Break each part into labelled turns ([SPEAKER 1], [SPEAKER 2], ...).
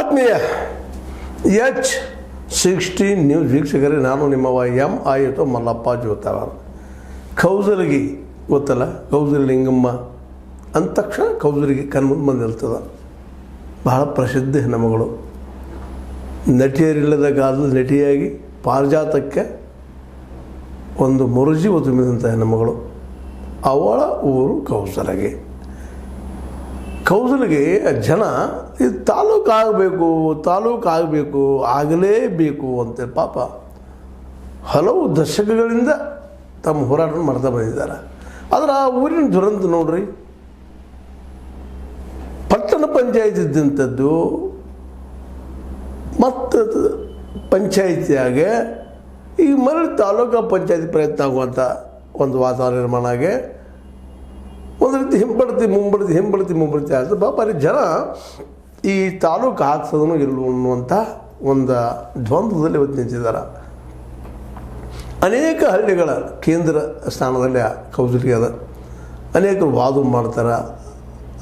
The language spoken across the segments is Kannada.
[SPEAKER 1] ಆತ್ಮೀಯ H16 ನ್ಯೂಸ್ ವೀಕ್ಷಕರೇ, ನಾನು ನಿಮ್ಮವ MI ಮಲ್ಲಪ್ಪ ಜೋತಾರ. ಕೌಸಲಗಿ ಗೊತ್ತಲ್ಲ, ಕೌಸಲಿ ಲಿಂಗಮ್ಮ ಅಂದ ತಕ್ಷಣ ಕೌಸಲಿಗೆ ಕಣ್ಮುಂದೆ ಬಂದಿರ್ತದೆ. ಬಹಳ ಪ್ರಸಿದ್ಧ ಹೆಣ್ಣುಮಗಳು, ನಟಿಯರಿಲ್ಲದ ಕಾಲದ ನಟಿಯಾಗಿ ಪಾರಿಜಾತಕ್ಕೆ ಒಂದು ಮುರುಜಿ ಒದಗಿದಂಥ ಹೆಣ್ಣುಮಗಳು. ಅವಳ ಊರು ಕೌಸಲಗಿ. ಕೌಸಲಿಗೆ ಜನ ಇದು ತಾಲೂಕು ಆಗಬೇಕು ಆಗಲೇಬೇಕು ಅಂತ ಪಾಪ ಹಲವು ದಶಕಗಳಿಂದ ತಮ್ಮ ಹೋರಾಟ ಮಾಡ್ತಾ ಬಂದಿದ್ದಾರೆ. ಆದರೆ ಆ ಊರಿನ ದುರಂತ ನೋಡ್ರಿ, ಪಟ್ಟಣ ಪಂಚಾಯತ್ ಇದ್ದಂಥದ್ದು ಮತ್ತು ಪಂಚಾಯಿತಿಯಾಗ ಈಗ ಮರಳಿ ತಾಲೂಕು ಪಂಚಾಯತಿ ಪ್ರಯತ್ನ ಆಗುವಂಥ ಒಂದು ವಾತಾವರಣ ನಿರ್ಮಾಣ ಆಗಿ ಒಂದು ರೀತಿ ಹಿಂಬಡ್ತಿ ಆಯ್ತು. ಪಾಪ ಜನ ಈ ತಾಲೂಕು ಹಾಕ್ಸೋದನ್ನು ಇಲ್ಲವು ಅನ್ನುವಂಥ ಒಂದು ದ್ವಂದ್ವದಲ್ಲಿ ಇವತ್ತು ನಿಂತಿದ್ದಾರೆ. ಅನೇಕ ಹಳ್ಳಿಗಳ ಕೇಂದ್ರ ಸ್ಥಾನದಲ್ಲಿ ಕೌಸಲಿಗೆ ಅದ. ಅನೇಕರು ವಾದ ಮಾಡ್ತಾರೆ,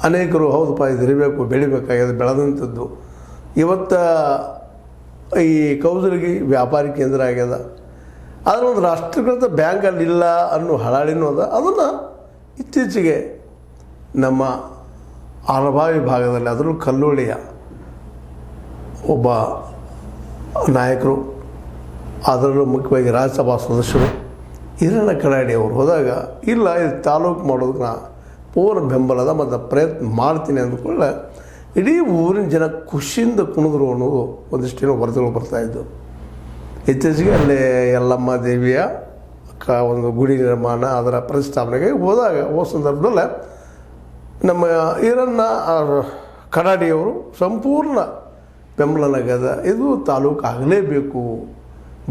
[SPEAKER 1] ಅನೇಕರು ಹೌದಪ್ಪ ಇದು ಇರಬೇಕು, ಬೆಳಿಬೇಕಾಗ್ಯದ, ಬೆಳೆದಂಥದ್ದು. ಇವತ್ತು ಈ ಕೌಸಲಿಗೆ ವ್ಯಾಪಾರಿ ಕೇಂದ್ರ ಆಗ್ಯದ. ಆದರೆ ಒಂದು ರಾಷ್ಟ್ರೀಕೃತ ಬ್ಯಾಂಕ್ ಅಲ್ಲಿ ಇಲ್ಲ ಅನ್ನೋ ಹಳಾಳಿನೂ ಅದ. ಅದನ್ನು ಇತ್ತೀಚೆಗೆ ನಮ್ಮ ಅರಭಾವಿ ಭಾಗದಲ್ಲಿ, ಅದರಲ್ಲೂ ಕಲ್ಲೋಳಿಯ ಒಬ್ಬ ನಾಯಕರು, ಅದರಲ್ಲೂ ಮುಖ್ಯವಾಗಿ ರಾಜ್ಯಸಭಾ ಸದಸ್ಯರು ಹಿರಣ್ಣ ಕಡಾಡಿ ಅವರು ಹೋದಾಗ, ಇಲ್ಲ ಇದು ತಾಲೂಕು ಮಾಡೋದಕ್ಕೆ ನಾ ಪೂರ್ಣ ಬೆಂಬಲದ ಮತ್ತು ಪ್ರಯತ್ನ ಮಾಡ್ತೀನಿ ಅಂದ್ಕೊಳ್ಳೆ ಇಡೀ ಊರಿನ ಜನ ಖುಷಿಯಿಂದ ಕುಣಿದ್ರು ಅನ್ನೋದು ಒಂದಿಷ್ಟೇನೋ ವರದಿಗಳು ಬರ್ತಾಯಿದ್ದು. ಇತ್ತೀಚೆಗೆ ಅಲ್ಲೇ ಯಲ್ಲಮ್ಮ ದೇವಿಯ ಒಂದು ಗುಡಿ ನಿರ್ಮಾಣ, ಅದರ ಪ್ರತಿಷ್ಠಾಪನೆಗೆ ಹೋದ ಸಂದರ್ಭದಲ್ಲೇ ನಮ್ಮ ಹಿರಣ್ಣ ಕಡಾಡಿಯವರು ಸಂಪೂರ್ಣ ಬೆಂಬಲನಾಗ್ಯದ. ಇದು ತಾಲೂಕು ಆಗಲೇಬೇಕು,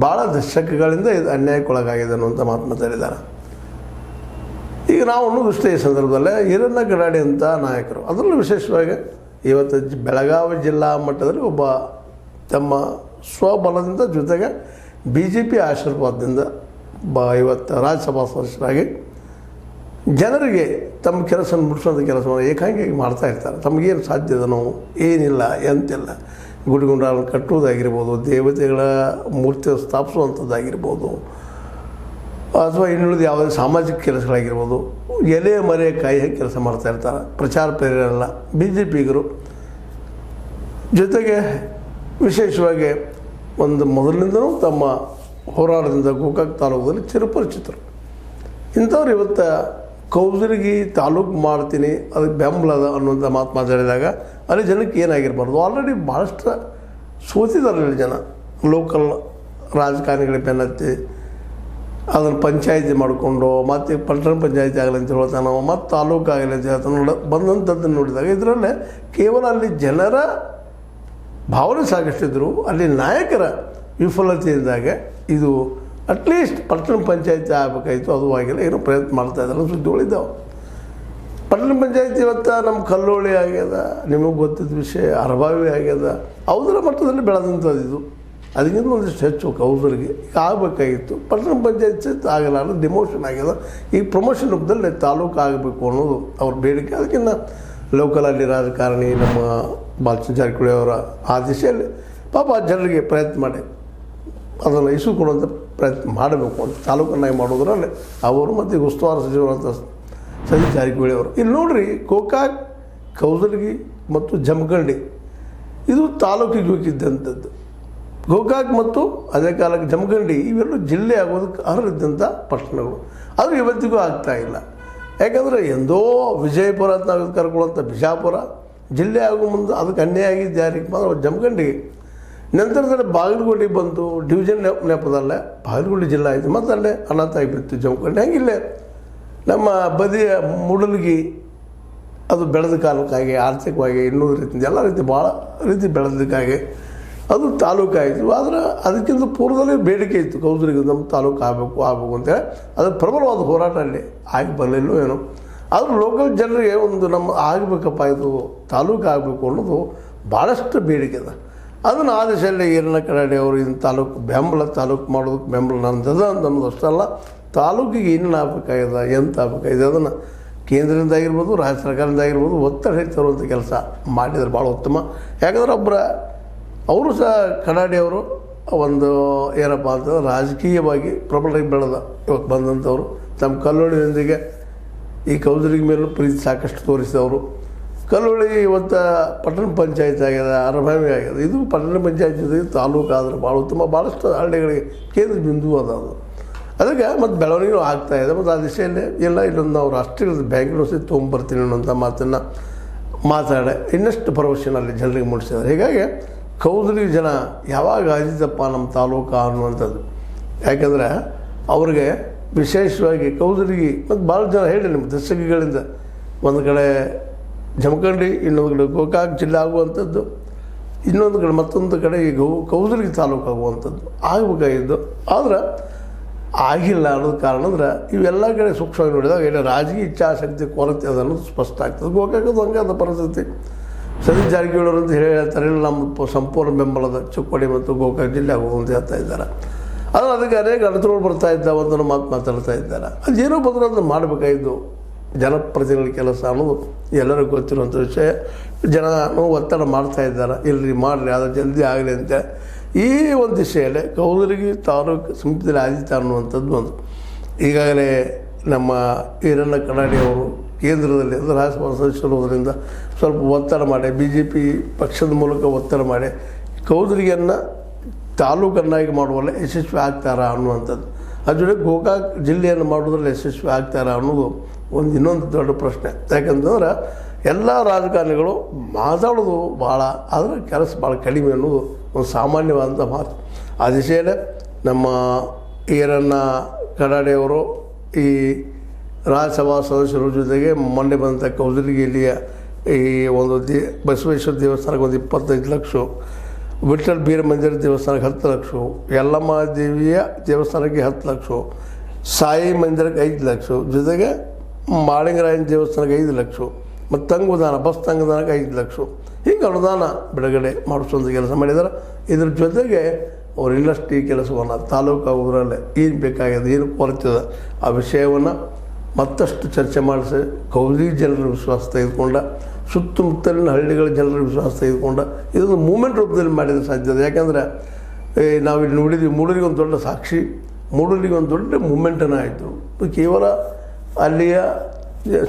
[SPEAKER 1] ಭಾಳ ದಶಕಗಳಿಂದ ಇದು ಅನ್ಯಾಯಕ್ಕೊಳಗಾಗಿದೆ ಅನ್ನುವಂಥ ಮಾತು ಮಾತಾಡಿದ್ದಾರೆ. ಈಗ ನಾವು ಅನ್ನೋದು ಈ ಸಂದರ್ಭದಲ್ಲೇ ಹಿರಣ್ಣ ಕಡಾಡಿ ಅಂತ ನಾಯಕರು, ಅದರಲ್ಲೂ ವಿಶೇಷವಾಗಿ ಇವತ್ತು ಬೆಳಗಾವಿ ಜಿಲ್ಲಾ ಮಟ್ಟದಲ್ಲಿ ಒಬ್ಬ ತಮ್ಮ ಸ್ವಬಲದಿಂದ ಜೊತೆಗೆ BJP ಆಶೀರ್ವಾದದಿಂದ ಇವತ್ತು ರಾಜ್ಯಸಭಾ ಸದಸ್ಯರಾಗಿ ಜನರಿಗೆ ತಮ್ಮ ಕೆಲಸ ಮುಗಿಸೋಂಥ ಕೆಲಸವನ್ನು ಏಕಾಂಗಿಯಾಗಿ ಮಾಡ್ತಾಯಿರ್ತಾರೆ. ತಮಗೇನು ಸಾಧ್ಯದ ನಾವು ಏನಿಲ್ಲ ಎಂತಿಲ್ಲ, ಗುಡಿಗುಂಡಗಳನ್ನು ಕಟ್ಟುವುದಾಗಿರ್ಬೋದು, ದೇವತೆಗಳ ಮೂರ್ತಿ ಸ್ಥಾಪಿಸುವಂಥದ್ದಾಗಿರ್ಬೋದು, ಅಥವಾ ಇನ್ನುಳಿದ ಯಾವುದೇ ಸಾಮಾಜಿಕ ಕೆಲಸಗಳಾಗಿರ್ಬೋದು, ಎಲೆ ಮರೆ ಕಾಯಿ ಹಾಕಿ ಕೆಲಸ ಮಾಡ್ತಾಯಿರ್ತಾರೆ. ಪ್ರಚಾರ ಪ್ರೇರಣೆಲ್ಲ BJPಗರು. ಜೊತೆಗೆ ವಿಶೇಷವಾಗಿ ಒಂದು ಮೊದಲಿನಿಂದಲೂ ತಮ್ಮ ಹೋರಾಟದಿಂದ ಗೋಕಾಕ್ ತಾಲೂಕಲ್ಲಿ ಚಿರಪರಿಚಿತರು. ಇಂಥವ್ರು ಇವತ್ತು ಕೌಸಲಿಗೆ ತಾಲೂಕು ಮಾಡ್ತೀನಿ, ಅದಕ್ಕೆ ಬೆಂಬಲದ ಅನ್ನುವಂಥ ಮಾತು ಮಾತಾಡಿದಾಗ ಅಲ್ಲಿ ಜನಕ್ಕೆ ಏನಾಗಿರ್ಬಾರ್ದು, ಆಲ್ರೆಡಿ ಭಾಳಷ್ಟು ಸೋತಿದ್ದಾರೆ ಜನ. ಲೋಕಲ್ ರಾಜಕಾರಣಿಗಳಿಗೆ ಬೆನ್ನತ್ತಿ ಅದನ್ನು ಪಂಚಾಯಿತಿ ಮಾಡಿಕೊಂಡು ಮತ್ತು ಪಟ್ಟಣ ಪಂಚಾಯಿತಿ ಆಗಲಿ ಅಂತ ಹೇಳ್ತಾನೆ, ಮತ್ತು ತಾಲೂಕು ಆಗಲಿ ಅಂತ ಹೇಳ್ತಾನೆ. ಬಂದಂಥದ್ದನ್ನು ನೋಡಿದಾಗ ಇದರಲ್ಲೇ ಕೇವಲ ಅಲ್ಲಿ ಜನರ ಭಾವನೆ ಸಾಕಷ್ಟಿದ್ರು, ಅಲ್ಲಿ ನಾಯಕರ ವಿಫಲತೆಯಿಂದಾಗ ಇದು ಅಟ್ಲೀಸ್ಟ್ ಪಟ್ಟಣ ಪಂಚಾಯಿತಿ ಆಗಬೇಕಾಯಿತು, ಅದು ಆಗಿಲ್ಲ. ಏನೋ ಪ್ರಯತ್ನ ಮಾಡ್ತಾಯಿದ್ದಾರೆ, ಸುದ್ದಿಗಳಿದ್ದಾವೆ. ಪಟ್ಟಣ ಪಂಚಾಯಿತಿ ಇವತ್ತು ನಮ್ಮ ಕಲ್ಲೋಳಿ ಆಗ್ಯದ, ನಿಮಗೆ ಗೊತ್ತಿದ್ದ ವಿಷಯ, ಅರಭಾವಿ ಆಗ್ಯದ, ಯಾವುದರ ಮಟ್ಟದಲ್ಲಿ ಬೆಳೆದಂಥದ್ದು ಇದು. ಅದಕ್ಕಿಂತ ಒಂದಿಷ್ಟು ಹೆಚ್ಚು ಕೌಸಲಿಗೆ ಈಗ ಆಗಬೇಕಾಗಿತ್ತು. ಪಟ್ಟಣ ಪಂಚಾಯತ್ ಆಗಲಾರ ಡಿಮೋಷನ್ ಆಗ್ಯದ. ಈಗ ಪ್ರಮೋಷನ್ ರೂಪದಲ್ಲಿ ತಾಲೂಕು ಆಗಬೇಕು ಅನ್ನೋದು ಅವ್ರ ಬೇಡಿಕೆ. ಅದಕ್ಕಿಂತ ಲೋಕಲಲ್ಲಿ ರಾಜಕಾರಣಿ ನಮ್ಮ ಬಾಲಚಂದ್ರ ಜಾರಕಿಹೊಳಿ ಅವರ ಆದೇಶದಲ್ಲಿ ಪಾಪ ಜನರಿಗೆ ಪ್ರಯತ್ನ ಮಾಡಿ ಅದನ್ನು ಇಸು ಕೊಡುವಂಥ ಪ್ರಯತ್ನ ಮಾಡಬೇಕು ಅಂತ ತಾಲೂಕನ್ನಾಗಿ ಮಾಡೋದ್ರಲ್ಲಿ ಅವರು ಮತ್ತು ಈಗ ಉಸ್ತುವಾರಿ ಸಚಿವರಂಥ ಸತೀಶ್ ಜಾರಕಿಹೊಳಿ ಅವರು. ಇಲ್ಲಿ ನೋಡಿರಿ, ಗೋಕಾಕ್, ಕೌಸಲಗಿ ಮತ್ತು ಜಮಖಂಡಿ ಇದು ತಾಲೂಕಿಗೆ ಹೋಗಿದ್ದಂಥದ್ದು. ಗೋಕಾಕ್ ಮತ್ತು ಅದೇ ಕಾಲಕ್ಕೆ ಜಮಖಂಡಿ ಇವೆರಡು ಜಿಲ್ಲೆ ಆಗೋದಕ್ಕೆ ಅರ್ಹರಿದ್ದಂಥ ಪಟ್ಟಣಗಳು. ಆದರೆ ಇವತ್ತಿಗೂ ಆಗ್ತಾಯಿಲ್ಲ. ಯಾಕಂದರೆ ಎಂದೋ ವಿಜಯಪುರ ಅಂತ ನಾವು ಕರ್ಕೊಳ್ಳುವಂಥ ಬಿಜಾಪುರ ಜಿಲ್ಲೆ ಆಗೋ ಮುಂದೆ ಅದಕ್ಕೆ ಅನ್ಯಾಯ ಆಗಿದ್ದು ಯಾರಿಗೆ ಮಾತ್ರ ಜಮಖಂಡಿಗೆ. ನಂತರದಲ್ಲಿ ಬಾಗಲಕೋಟೆ ಬಂತು, ಡಿವಿಷನ್ ನೆಪದಲ್ಲೇ ಬಾಗಲಕೋಟೆ ಜಿಲ್ಲೆ ಆಯಿತು, ಮತ್ತು ಅಲ್ಲೇ ಅನಾಥ ಆಗಿಬಿಡ್ತು ಜಮಖಂಡಿ. ಹಂಗಿಲ್ಲೇ ನಮ್ಮ ಬದಿಯ ಮೂಡಲಗಿ ಅದು ಬೆಳೆದ ಕಾಲಕ್ಕಾಗಿ, ಆರ್ಥಿಕವಾಗಿ, ಇನ್ನೂರು ರೀತಿಯಿಂದ ಎಲ್ಲ ರೀತಿ ಭಾಳ ರೀತಿ ಬೆಳೆದಕ್ಕಾಗಿ ಅದು ತಾಲೂಕು ಆಯಿತು. ಆದರೆ ಅದಕ್ಕಿಂತ ಪೂರ್ವದಲ್ಲೇ ಬೇಡಿಕೆ ಇತ್ತು ಕೌಸಲಿಗೆ ನಮ್ಮ ತಾಲೂಕು ಆಗಬೇಕು ಅಂತೇಳಿ. ಅದು ಪ್ರಬಲವಾದ ಹೋರಾಟ ಅಲ್ಲಿ ಆಗಿ ಬರಲಿಲ್ಲೋ ಏನೋ. ಆದರೂ ಲೋಕಲ್ ಜನರಿಗೆ ಒಂದು ನಮ್ಮ ಆಗಬೇಕಪ್ಪ, ಇದು ತಾಲೂಕು ಆಗಬೇಕು ಅನ್ನೋದು ಭಾಳಷ್ಟು ಬೇಡಿಕೆ ಅದ. ಅದನ್ನು ಆದೇಶದಲ್ಲಿ ಹಿರಣ್ಣ ಕಡಾಡಿ ಅವರು ಇದನ್ನು ತಾಲೂಕು ಮಾಡೋದಕ್ಕೆ ಬೆಂಬಲ ನಂದದ ಅಂತ ಅನ್ನೋದು ಅಷ್ಟಲ್ಲ, ತಾಲೂಕಿಗೆ ಏನೇನು ಆಗಬೇಕಾಗಿದೆ, ಎಂತ ಆಗಬೇಕಾಗಿದೆ ಅದನ್ನು ಕೇಂದ್ರದಿಂದ ಆಗಿರ್ಬೋದು, ರಾಜ್ಯ ಸರ್ಕಾರದಿಂದ ಆಗಿರ್ಬೋದು ಒತ್ತಡ ತರುವಂಥ ಕೆಲಸ ಮಾಡಿದರೆ ಭಾಳ ಉತ್ತಮ. ಯಾಕಂದ್ರೆ ಒಬ್ಬರ ಅವರು ಸಹ ಕಡಾಡಿಯವರು ಒಂದು ಏನಪ್ಪ ಅಂತಂದ್ರೆ ರಾಜಕೀಯವಾಗಿ ಪ್ರಬಲರಾಗಿ ಬೆಳೆದ ಇವತ್ತು ಬಂದಂಥವ್ರು ತಮ್ಮ ಕಲ್ಲೋಳಿಯೊಂದಿಗೆ ಈ ಕೌಜಲಗಿ ಮೇಲೂ ಪ್ರೀತಿ ಸಾಕಷ್ಟು ತೋರಿಸಿದವರು. ಕಲ್ಲೋಳಿ ಇವತ್ತು ಪಟ್ಟಣ ಪಂಚಾಯತ್ ಆಗ್ಯದ, ಅರಭಾವಿ ಆಗ್ಯದ. ಇದು ಪಟ್ಟಣ ಪಂಚಾಯತ್ ಜೊತೆಗೆ ತಾಲೂಕು ಆದರೆ ಭಾಳ ಉತ್ತಮ, ಭಾಳಷ್ಟು ಹಳ್ಳಿಗಳಿಗೆ ಕೇಂದ್ರ ಬಿಂದು ಅದ ಅದು. ಅದಕ್ಕೆ ಮತ್ತು ಬೆಳವಣಿಗೆ ಆಗ್ತಾಯಿದೆ. ಮತ್ತು ಆ ದಿಶೆಯಲ್ಲಿ ಎಲ್ಲ ಇಲ್ಲೊಂದು ನಾವು ರಾಷ್ಟ್ರೀಯ ಬ್ಯಾಂಕಿನ ಸಹಿತ ತೊಗೊಂಬರ್ತೀನಿ ಅನ್ನೋಂಥ ಮಾತನ್ನು ಮಾತಾಡಿ ಇನ್ನಷ್ಟು ಭರವಸೆನಲ್ಲಿ ಜನರಿಗೆ ಮೂಡಿಸಿದ್ದಾರೆ. ಹೀಗಾಗಿ ಕೌಜಲಗಿ ಜನ ಯಾವಾಗ ಆದಿತಪ್ಪ ನಮ್ಮ ತಾಲೂಕು ಅನ್ನುವಂಥದ್ದು. ಯಾಕೆಂದರೆ ಅವ್ರಿಗೆ ವಿಶೇಷವಾಗಿ ಕೌಜಲಗಿ ಮತ್ತು ಭಾಳ ಜನ ಹೇಳಿ ನಿಮ್ಮ ದಶಕಗಳಿಂದ ಒಂದು ಕಡೆ ಜಮಖಂಡಿ, ಇನ್ನೊಂದು ಕಡೆ ಗೋಕಾಕ್ ಜಿಲ್ಲೆ ಆಗುವಂಥದ್ದು, ಇನ್ನೊಂದು ಕಡೆ ಮತ್ತೊಂದು ಕಡೆ ಈ ಕೌಜಲಗಿ ತಾಲೂಕು ಆಗುವಂಥದ್ದು ಆಗಬೇಕಾಗಿದ್ದು. ಆದರೆ ಆಗಿಲ್ಲ ಅನ್ನೋದು ಕಾರಣ ಅಂದ್ರೆ ಇವೆಲ್ಲ ಕಡೆ ಸೂಕ್ಷ್ಮವಾಗಿ ನೋಡಿದಾಗ ಇಲ್ಲಿ ರಾಜಕೀಯ ಇಚ್ಛಾಶಕ್ತಿ ಕೊರತೆ ಅದ ಅನ್ನೋದು ಸ್ಪಷ್ಟ ಆಗ್ತದೆ. ಗೋಕಾಕದು ಹಂಗೆ ಅದ ಪರಿಸ್ಥಿತಿ. ಸತೀಶ್ ಜಾರಕಿಹೊಳಿ ಅಂತ ಹೇಳ್ತಾರೆ, ಇಲ್ಲ ನಮ್ಮ ಸಂಪೂರ್ಣ ಬೆಂಬಲದ ಚಿಕ್ಕೋಡಿ ಮತ್ತು ಗೋಕಾಕ್ ಜಿಲ್ಲೆ ಆಗುವುದು ಅಂತ ಹೇಳ್ತಾ ಇದ್ದಾರೆ. ಆದರೆ ಅದಕ್ಕೆ ಅನೇಕ ಅಡತಗಳು ಬರ್ತಾ ಇದ್ದಾವೆ ಅಂತ ಮಾತಾಡ್ತಾ ಇದ್ದಾರೆ. ಅದೇನೋ ಬಂದರೂ ಅದನ್ನು ಮಾಡಬೇಕಾಗಿದ್ದು ಜನಪ್ರತಿನಿಧಿ ಕೆಲಸ ಅನ್ನೋದು ಎಲ್ಲರಿಗೂ ಗೊತ್ತಿರುವಂಥ ವಿಷಯ. ಜನನು ಒತ್ತಡ ಮಾಡ್ತಾ ಇದ್ದಾರೆ, ಇಲ್ಲರಿ ಮಾಡಿರಿ, ಅದು ಜಲ್ದಿ ಆಗಲಿ ಅಂತ. ಈ ಒಂದು ದಿಶೆಯಲ್ಲಿ ಕೌಜಲಗಿ ತಾಲೂಕು ಸಮಿತಿಯಲ್ಲಿ ಆದಿತ್ಯ ಅನ್ನುವಂಥದ್ದು ಒಂದು ಈಗಾಗಲೇ ನಮ್ಮ ಈರಣ್ಣ ಕಡಾಡಿಯವರು ಕೇಂದ್ರದಲ್ಲಿ ಅಂದರೆ ರಾಜ್ಯಸಭಾ ಸದಸ್ಯರುವುದರಿಂದ ಸ್ವಲ್ಪ ಒತ್ತಡ ಮಾಡಿ BJP ಪಕ್ಷದ ಮೂಲಕ ಒತ್ತಡ ಮಾಡಿ ಕೌಜಲಗಿಯನ್ನು ತಾಲೂಕನ್ನಾಗಿ ಮಾಡುವಲ್ಲಿ ಯಶಸ್ವಿ ಆಗ್ತಾರಾ ಅನ್ನುವಂಥದ್ದು. ಅದ್ರ ಜೊತೆಗೆ ಗೋಕಾಕ್ ಜಿಲ್ಲೆಯನ್ನು ಮಾಡೋದ್ರಲ್ಲಿ ಯಶಸ್ವಿ ಆಗ್ತಾರಾ ಅನ್ನೋದು ಇನ್ನೊಂದು ದೊಡ್ಡ ಪ್ರಶ್ನೆ. ಯಾಕಂತಂದ್ರೆ ಎಲ್ಲ ರಾಜಕಾರಣಿಗಳು ಮಾತಾಡೋದು ಭಾಳ, ಆದರೆ ಕೆಲಸ ಭಾಳ ಕಡಿಮೆ ಅನ್ನೋದು ಒಂದು ಸಾಮಾನ್ಯವಾದಂಥ ಮಾತು. ಆ ದಿಶೆಯಲ್ಲೇ ನಮ್ಮ ಈರಣ್ಣ ಕಡಾಡಿಯವರು ಈ ರಾಜ್ಯಸಭಾ ಸದಸ್ಯರ ಜೊತೆಗೆ ಮೊನ್ನೆ ಬಂದಂಥ ಕೌಜಲಗಿಯಲ್ಲಿಯ ಈ ಒಂದು ಬಸವೇಶ್ವರ ದೇವಸ್ಥಾನಕ್ಕೆ ಒಂದು 25 ಲಕ್ಷ, ವಿಠ್ಠಲ್ ಬೀರ ಮಂದಿರ ದೇವಸ್ಥಾನಕ್ಕೆ 10 ಲಕ್ಷ, ಯಲ್ಲಮ್ಮ ದೇವಿಯ ದೇವಸ್ಥಾನಕ್ಕೆ 10 ಲಕ್ಷ, ಸಾಯಿ ಮಂದಿರಕ್ಕೆ 5 ಲಕ್ಷ, ಜೊತೆಗೆ ಮಾಳಿಂಗರಾಯನ ದೇವಸ್ಥಾನಕ್ಕೆ 5 ಲಕ್ಷ, ಮತ್ತು ತಂಗುದಾನ ಬಸ್ ತಂಗುದಾನಕ್ಕೆ 5 ಲಕ್ಷ, ಹೀಗೆ ಅನುದಾನ ಬಿಡುಗಡೆ ಮಾಡಿಸುವಂಥ ಕೆಲಸ ಮಾಡಿದ್ದಾರೆ. ಇದ್ರ ಜೊತೆಗೆ ಅವ್ರು ಇನ್ನಷ್ಟು ಈ ಕೆಲಸವನ್ನು ತಾಲೂಕು ಆಗೋದ್ರಲ್ಲೇ ಏನು ಬೇಕಾಗಿದೆ, ಏನು ಕೊರತಿದೆ ಆ ವಿಷಯವನ್ನು ಮತ್ತಷ್ಟು ಚರ್ಚೆ ಮಾಡಿಸಿ ಕೌಜಲಗಿ ಜನರ ವಿಶ್ವಾಸ ತೆಗೆದುಕೊಂಡ, ಸುತ್ತಮುತ್ತಲಿನ ಹಳ್ಳಿಗಳ ಜನರ ವಿಶ್ವಾಸ ತೆಗೆದುಕೊಂಡ ಇದೊಂದು ಮೂಮೆಂಟ್ ರೂಪದಲ್ಲಿ ಮಾಡಿದರೆ ಸಾಧ್ಯತೆ. ಯಾಕೆಂದರೆ ನಾವಿಲ್ಲಿ ನೋಡಿದ್ವಿ, ಮೂಡೂರಿಗೆ ಒಂದು ದೊಡ್ಡ ಸಾಕ್ಷಿ, ಮೂಡೂರಿಗೆ ಒಂದು ದೊಡ್ಡ ಮೂಮೆಂಟನ್ನು ಆಯಿತು. ಕೇವಲ ಅಲ್ಲಿಯ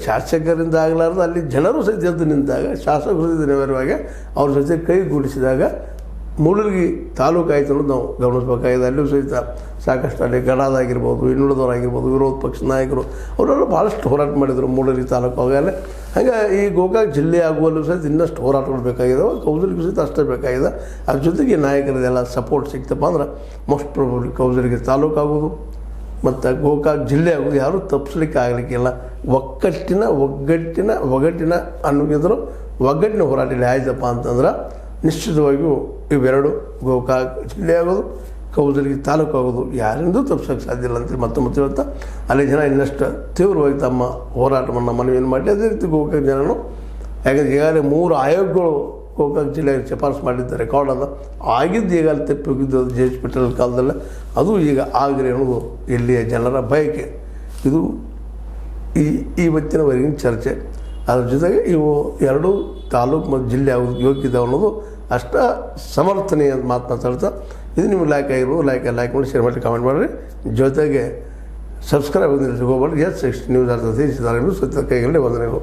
[SPEAKER 1] ಶಾಸಕರಿಂದ ಆಗಲಾರ್ದು ಅಲ್ಲಿ ಜನರು ಸಹಿತ ಎದ್ದು ನಿಂತಾಗ, ಶಾಸಕರು ಸಹಿತ ನೆರವೇರುವಾಗ ಅವ್ರ ಜೊತೆ ಕೈಗೂಡಿಸಿದಾಗ ಮೂಡೂರಿಗೆ ತಾಲೂಕು ಆಯಿತು ಅನ್ನೋದು ನಾವು ಗಮನಿಸಬೇಕಾಗಿದೆ. ಅಲ್ಲಿಯೂ ಸಹಿತ ಸಾಕಷ್ಟು ಅಲ್ಲಿ ಗಡಾದಾಗಿರ್ಬೋದು, ಇನ್ನುಳಿದವರಾಗಿರ್ಬೋದು, ವಿರೋಧ ಪಕ್ಷದ ನಾಯಕರು ಅವರೆಲ್ಲ ಭಾಳಷ್ಟು ಹೋರಾಟ ಮಾಡಿದರು ಮೂಡೂರಿಗೆ ತಾಲೂಕು ಆಗಾಗಲೇ. ಹಾಗೆ ಈ ಗೋಕಾಕ್ ಜಿಲ್ಲೆ ಆಗುವಲ್ಲೂ ಸಹಿತ ಇನ್ನಷ್ಟು ಹೋರಾಟಗಳು ಬೇಕಾಗಿದ್ದಾವೆ, ಕೌಜಲಗಿ ಸಹಿತ ಅಷ್ಟೇ ಬೇಕಾಗಿದೆ. ಅದ್ರ ಜೊತೆಗೆ ನಾಯಕರದೆಲ್ಲ ಸಪೋರ್ಟ್ ಸಿಕ್ತಪ್ಪ ಅಂದ್ರೆ ಮೋಸ್ಟ್ ಪ್ರಾಬಬ್ಲಿ ಕೌಜಲಗಿ ತಾಲೂಕು ಆಗೋದು ಮತ್ತು ಗೋಕಾಕ್ ಜಿಲ್ಲೆ ಆಗೋದು ಯಾರೂ ತಪ್ಪಿಸ್ಲಿಕ್ಕೆ ಆಗಲಿಕ್ಕಿಲ್ಲ. ಒಗ್ಗಟ್ಟಿನ ಅನ್ನೋಗಿದ್ರು ಒಗ್ಗಟ್ಟಿನ ಹೋರಾಟ ಇಲ್ಲಿ ಆಯ್ತಪ್ಪ ಅಂತಂದ್ರೆ ನಿಶ್ಚಿತವಾಗಿಯೂ ಇವೆರಡು ಗೋಕಾಕ್ ಜಿಲ್ಲೆ ಆಗೋದು, ಕೌಜಲಗಿ ತಾಲೂಕು ಆಗೋದು ಯಾರಿಂದೂ ತಪ್ಪಿಸೋಕ್ಕೆ ಸಾಧ್ಯ ಇಲ್ಲ ಅಂತೇಳಿ ಮತ್ತೆ ಇವತ್ತು ಅಲ್ಲಿ ಜನ ಇನ್ನಷ್ಟು ತೀವ್ರವಾಗಿ ತಮ್ಮ ಹೋರಾಟವನ್ನು ಮನವಿಯನ್ನು ಮಾಡಿ ಅದೇ ರೀತಿ ಗೋಕಾಕ್ ಜನನು, ಯಾಕಂದರೆ ಈಗಾಗಲೇ 3 ಆಯೋಗಗಳು ಗೋಕಾಕ್ ಜಿಲ್ಲೆಗೆ ಶಿಫಾರಸು ಮಾಡಿದ್ದಾರೆ. ರೆಕಾರ್ಡ್ ಅದ ಆಗಿದ್ದು ಈಗಾಗಲೇ ತಪ್ಪಿ ಹೋಗಿದ್ದು ಅದು JH ಪಟೇಲ್ ಕಾಲದಲ್ಲೇ, ಅದು ಈಗ ಆಗಲಿ ಅನ್ನೋದು ಇಲ್ಲಿಯ ಜನರ ಬಯಕೆ. ಇದು ಇವತ್ತಿನವರೆಗಿನ ಚರ್ಚೆ. ಅದ್ರ ಜೊತೆಗೆ ಇವು 2 ತಾಲೂಕು ಮತ್ತು ಜಿಲ್ಲೆ ಆಗೋದು ಯೋಗ್ಯತೆ ಅನ್ನೋದು ಅಷ್ಟ ಸಮರ್ಥನೀಯ ಅಂತ ಮಾತಾಡ್ತಾ, ಇದು ನಿಮ್ಗೆ ಲೈಕ್ ಆಗಿರ್ಬೋದು, ಲೈಕ್ ಮಾಡಿ, ಶೇರ್ ಮಾಡಿ, ಕಾಮೆಂಟ್ ಮಾಡಿರಿ. ಜೊತೆಗೆ ಸಬ್ಸ್ಕ್ರೈಬ್ ಹೋಗ್ಬಾರ್ದು. S60 ನ್ಯೂಸ್ ಅರ್ಥ ತಿಳಿಸಿದ್ದಾರೆ. ಸತ್ಯ ಕೈಗಳಲ್ಲಿ ವಂದನೆಗಳು.